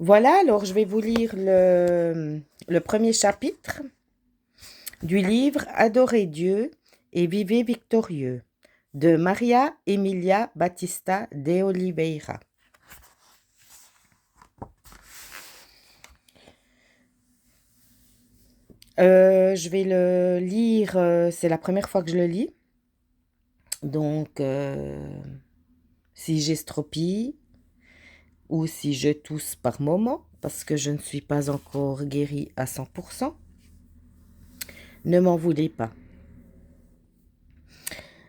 Voilà, alors je vais vous lire le premier chapitre du livre Adorez Dieu et vivez victorieux de Maria Emilia Batista de Oliveira. Je vais le lire, c'est la première fois que je le lis. Donc, si j'estropille ou si je tousse par moment, parce que je ne suis pas encore guérie à 100%, ne m'en voulez pas.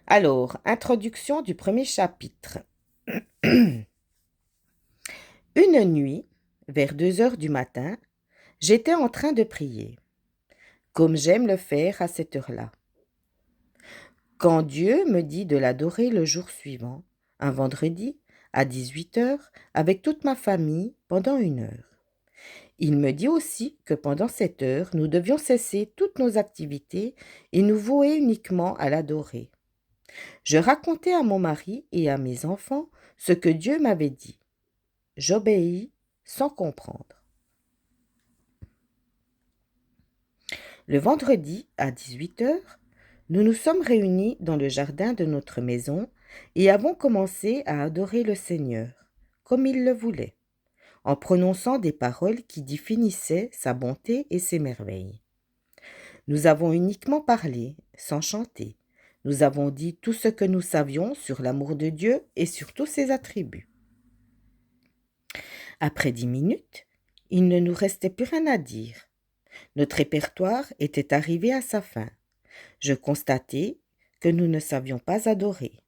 Alors, introduction du premier chapitre. Une nuit, vers 2 heures du matin, j'étais en train de prier, comme j'aime le faire à cette heure-là. Quand Dieu me dit de l'adorer le jour suivant, un vendredi, à 18 heures, avec toute ma famille, pendant 1 heure. Il me dit aussi que pendant cette heure, nous devions cesser toutes nos activités et nous vouer uniquement à l'adorer. Je racontais à mon mari et à mes enfants ce que Dieu m'avait dit. J'obéis sans comprendre. Le vendredi, à 18 heures, nous nous sommes réunis dans le jardin de notre maison et avons commencé à adorer le Seigneur, comme il le voulait, en prononçant des paroles qui définissaient sa bonté et ses merveilles. Nous avons uniquement parlé, sans chanter. Nous avons dit tout ce que nous savions sur l'amour de Dieu et sur tous ses attributs. Après 10 minutes, il ne nous restait plus rien à dire. Notre répertoire était arrivé à sa fin. Je constatai que nous ne savions pas adorer.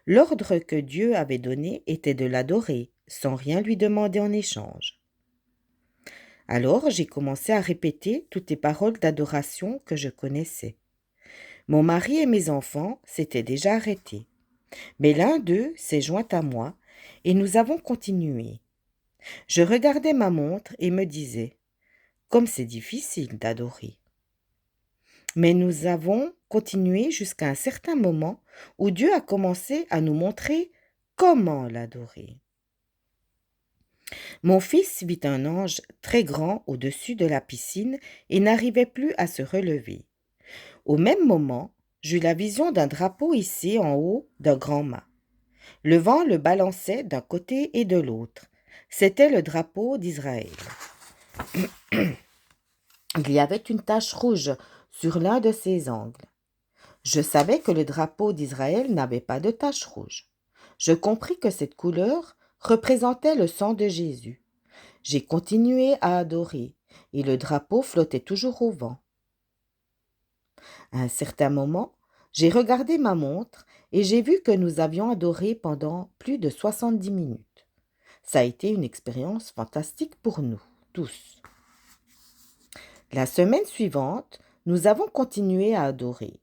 L'ordre que Dieu avait donné était de l'adorer, sans rien lui demander en échange. Alors j'ai commencé à répéter toutes les paroles d'adoration que je connaissais. Mon mari et mes enfants s'étaient déjà arrêtés, mais l'un d'eux s'est joint à moi et nous avons continué. Je regardais ma montre et me disais, comme c'est difficile d'adorer. Mais nous avons continué jusqu'à un certain moment où Dieu a commencé à nous montrer comment l'adorer. Mon fils vit un ange très grand au-dessus de la piscine et n'arrivait plus à se relever. Au même moment, j'eus la vision d'un drapeau hissé en haut d'un grand mât. Le vent le balançait d'un côté et de l'autre. C'était le drapeau d'Israël. Il y avait une tache rouge sur l'un de ses angles. Je savais que le drapeau d'Israël n'avait pas de tache rouge. Je compris que cette couleur représentait le sang de Jésus. J'ai continué à adorer, et le drapeau flottait toujours au vent. À un certain moment, j'ai regardé ma montre et j'ai vu que nous avions adoré pendant plus de 70 minutes. Ça a été une expérience fantastique pour nous, tous. La semaine suivante, nous avons continué à adorer.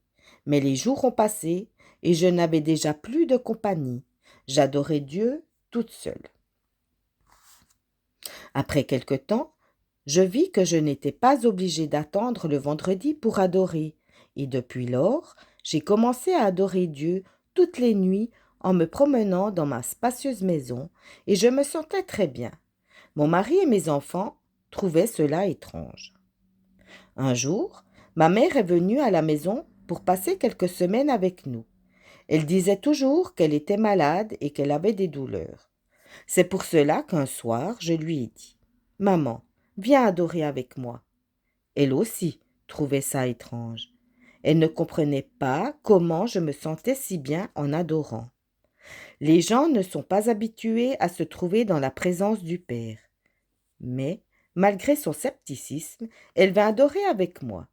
Mais les jours ont passé et je n'avais déjà plus de compagnie. J'adorais Dieu toute seule. Après quelque temps, je vis que je n'étais pas obligée d'attendre le vendredi pour adorer. Et depuis lors, j'ai commencé à adorer Dieu toutes les nuits en me promenant dans ma spacieuse maison et je me sentais très bien. Mon mari et mes enfants trouvaient cela étrange. Un jour, ma mère est venue à la maison pour passer quelques semaines avec nous. Elle disait toujours qu'elle était malade et qu'elle avait des douleurs. C'est pour cela qu'un soir, je lui ai dit, « Maman, viens adorer avec moi. » Elle aussi trouvait ça étrange. Elle ne comprenait pas comment je me sentais si bien en adorant. Les gens ne sont pas habitués à se trouver dans la présence du Père. Mais, malgré son scepticisme, elle vint adorer avec moi.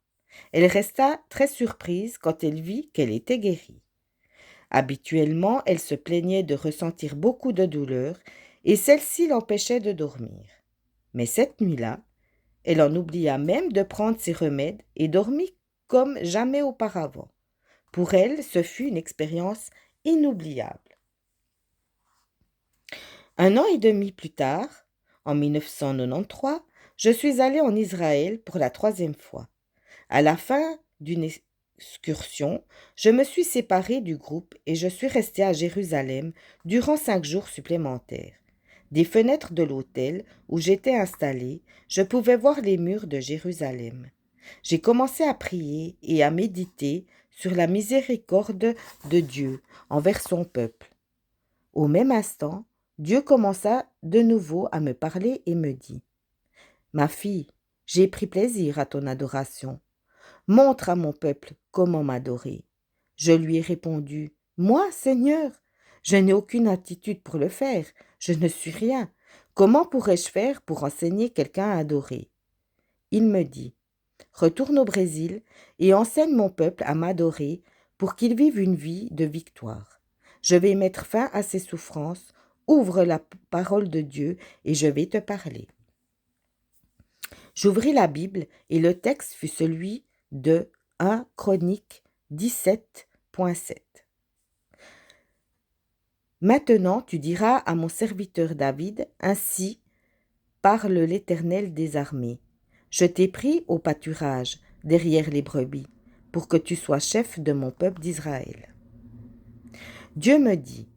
Elle resta très surprise quand elle vit qu'elle était guérie. Habituellement, elle se plaignait de ressentir beaucoup de douleur et celle-ci l'empêchait de dormir. Mais cette nuit-là, elle en oublia même de prendre ses remèdes et dormit comme jamais auparavant. Pour elle, ce fut une expérience inoubliable. 1 an et demi plus tard, en 1993, je suis allée en Israël pour la 3e fois. À la fin d'une excursion, je me suis séparée du groupe et je suis restée à Jérusalem durant 5 jours supplémentaires. Des fenêtres de l'hôtel où j'étais installé, je pouvais voir les murs de Jérusalem. J'ai commencé à prier et à méditer sur la miséricorde de Dieu envers son peuple. Au même instant, Dieu commença de nouveau à me parler et me dit: Ma fille, j'ai pris plaisir à ton adoration. Montre à mon peuple comment m'adorer. Je lui ai répondu: Moi, Seigneur, je n'ai aucune attitude pour le faire. Je ne suis rien. Comment pourrais-je faire pour enseigner quelqu'un à adorer? Il me dit: Retourne au Brésil et enseigne mon peuple à m'adorer pour qu'il vive une vie de victoire. Je vais mettre fin à ses souffrances. Ouvre la parole de Dieu et je vais te parler. J'ouvris la Bible et le texte fut celui de 1 Chronique 17.7. Maintenant tu diras à mon serviteur David: Ainsi parle l'Éternel des armées. Je t'ai pris au pâturage, derrière les brebis, pour que tu sois chef de mon peuple d'Israël. Dieu me dit: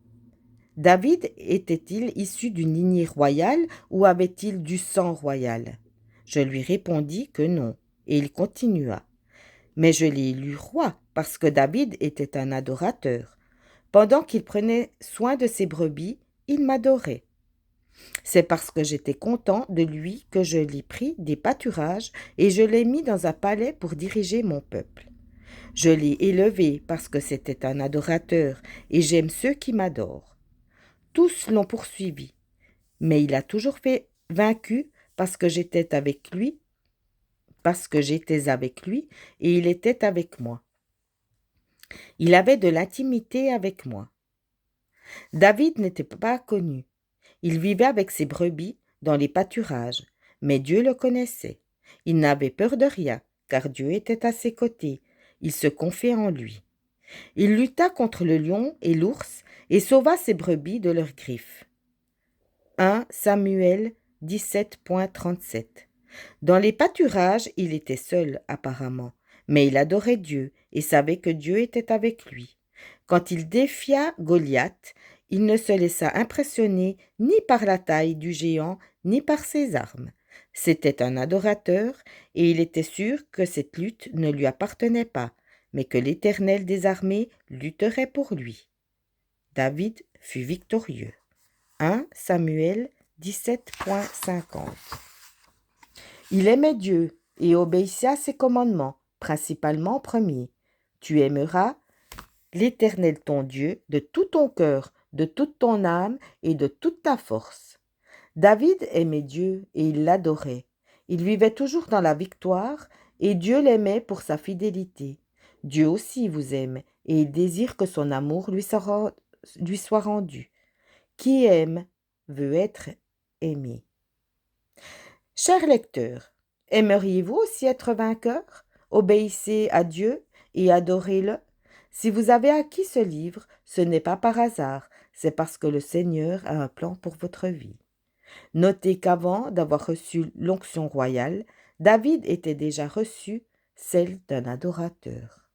David était-il issu d'une lignée royale ou avait-il du sang royal? Je lui répondis que non, et il continua: Mais je l'ai élu roi parce que David était un adorateur. Pendant qu'il prenait soin de ses brebis, il m'adorait. C'est parce que j'étais content de lui que je l'ai pris des pâturages et je l'ai mis dans un palais pour diriger mon peuple. Je l'ai élevé parce que c'était un adorateur et j'aime ceux qui m'adorent. Tous l'ont poursuivi, mais il a toujours fait vaincu parce que j'étais avec lui et il était avec moi. Il avait de l'intimité avec moi. David n'était pas connu. Il vivait avec ses brebis dans les pâturages, mais Dieu le connaissait. Il n'avait peur de rien, car Dieu était à ses côtés. Il se confiait en lui. Il lutta contre le lion et l'ours et sauva ses brebis de leurs griffes. 1 Samuel 17.37. Dans les pâturages, il était seul apparemment, mais il adorait Dieu et savait que Dieu était avec lui. Quand il défia Goliath, il ne se laissa impressionner ni par la taille du géant, ni par ses armes. C'était un adorateur, et il était sûr que cette lutte ne lui appartenait pas, mais que l'Éternel des armées lutterait pour lui. David fut victorieux. 1 Samuel 17.50. Il aimait Dieu et obéissait à ses commandements, principalement premier. Tu aimeras l'Éternel ton Dieu de tout ton cœur, de toute ton âme et de toute ta force. David aimait Dieu et il l'adorait. Il vivait toujours dans la victoire et Dieu l'aimait pour sa fidélité. Dieu aussi vous aime et il désire que son amour lui soit rendu. Qui aime veut être aimé. Chers lecteurs, aimeriez-vous aussi être vainqueur? Obéissez à Dieu et adorez-le. Si vous avez acquis ce livre, ce n'est pas par hasard, c'est parce que le Seigneur a un plan pour votre vie. Notez qu'avant d'avoir reçu l'onction royale, David était déjà reçu celle d'un adorateur.